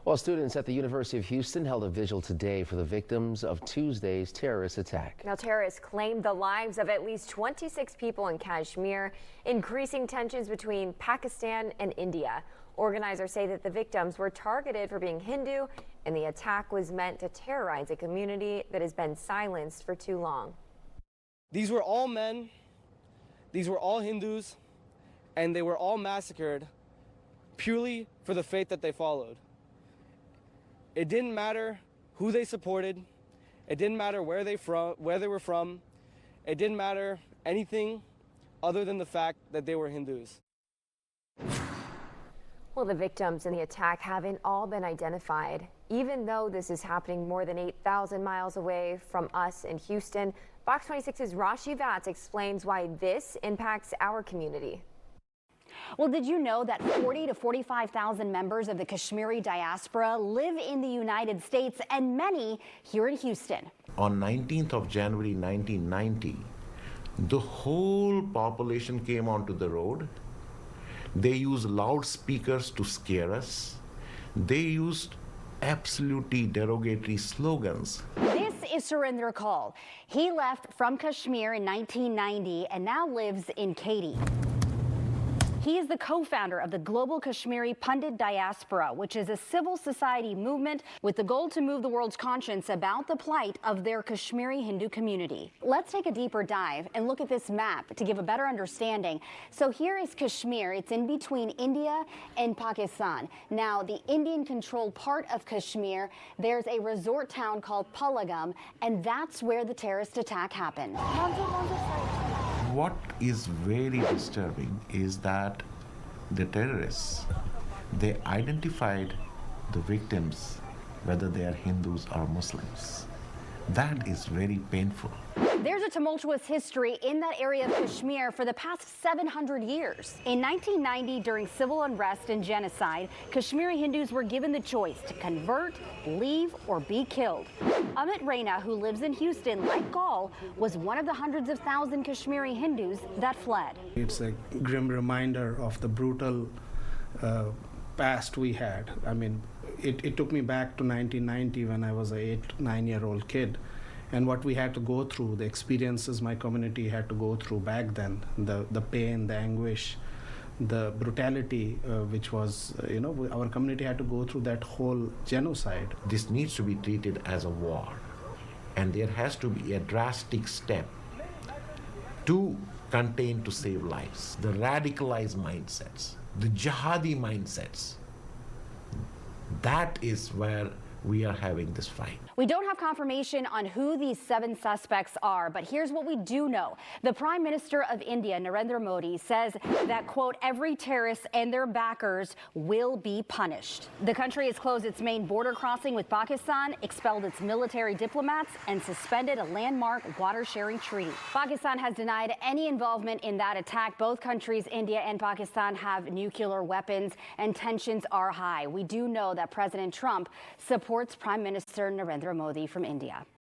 Well, students at the University of Houston held a vigil today for the victims of Tuesday's terrorist attack. Now, terrorists claimed the lives of at least 26 people in Kashmir, increasing tensions between Pakistan and India. Organizers say that the victims were targeted for being Hindu, and the attack was meant to terrorize a community that has been silenced for too long. These were all men, these were all Hindus, and they were all massacred purely for the faith that they followed. It didn't matter who they supported. It didn't matter where they were from. It didn't matter anything other than the fact that they were Hindus. Well, the victims in the attack haven't all been identified. Even though this is happening more than 8,000 miles away from us in Houston, Fox 26's Rashi Vats explains why this impacts our community. Well, did you know that 40 to 45,000 members of the Kashmiri diaspora live in the United States, and many here in Houston? On 19th of January 1990, the whole population came onto the road. They used loudspeakers to scare us. They used absolutely derogatory slogans. This is Surinder Kaul. He left from Kashmir in 1990 and now lives in Katy. He is the co-founder of the Global Kashmiri Pundit Diaspora, which is a civil society movement with the goal to move the world's conscience about the plight of their Kashmiri Hindu community. Let's take a deeper dive and look at this map to give a better understanding. So here is Kashmir. It's in between India and Pakistan. Now, the Indian-controlled part of Kashmir, there's a resort town called Pahalgam, and that's where the terrorist attack happened. What is very disturbing is that the terrorists, they identified the victims, whether they are Hindus or Muslims. That is very painful. There's a tumultuous history in that area of Kashmir for the past 700 years. In 1990, during civil unrest and genocide, Kashmiri Hindus were given the choice to convert, leave, or be killed. Amit Raina, who lives in Houston, like Kaul, was one of the hundreds of thousands Kashmiri Hindus that fled. It's a grim reminder of the brutal past we had. I mean, it took me back to 1990 when I was an 8-9-year-old kid, and what we had to go through, the experiences my community had to go through back then, the pain, the anguish, the brutality, which was, our community had to go through that whole genocide. This needs to be treated as a war, and there has to be a drastic step to contain, to save lives. The radicalized mindsets, the jihadi mindsets, that is where we are having this fight. We don't have confirmation on who these 7 suspects are, but here's what we do know. The Prime Minister of India, Narendra Modi, says that, quote, every terrorist and their backers will be punished. The country has closed its main border crossing with Pakistan, expelled its military diplomats, and suspended a landmark water-sharing treaty. Pakistan has denied any involvement in that attack. Both countries, India and Pakistan, have nuclear weapons, and tensions are high. We do know that President Trump supports Prime Minister Narendra Modi from India.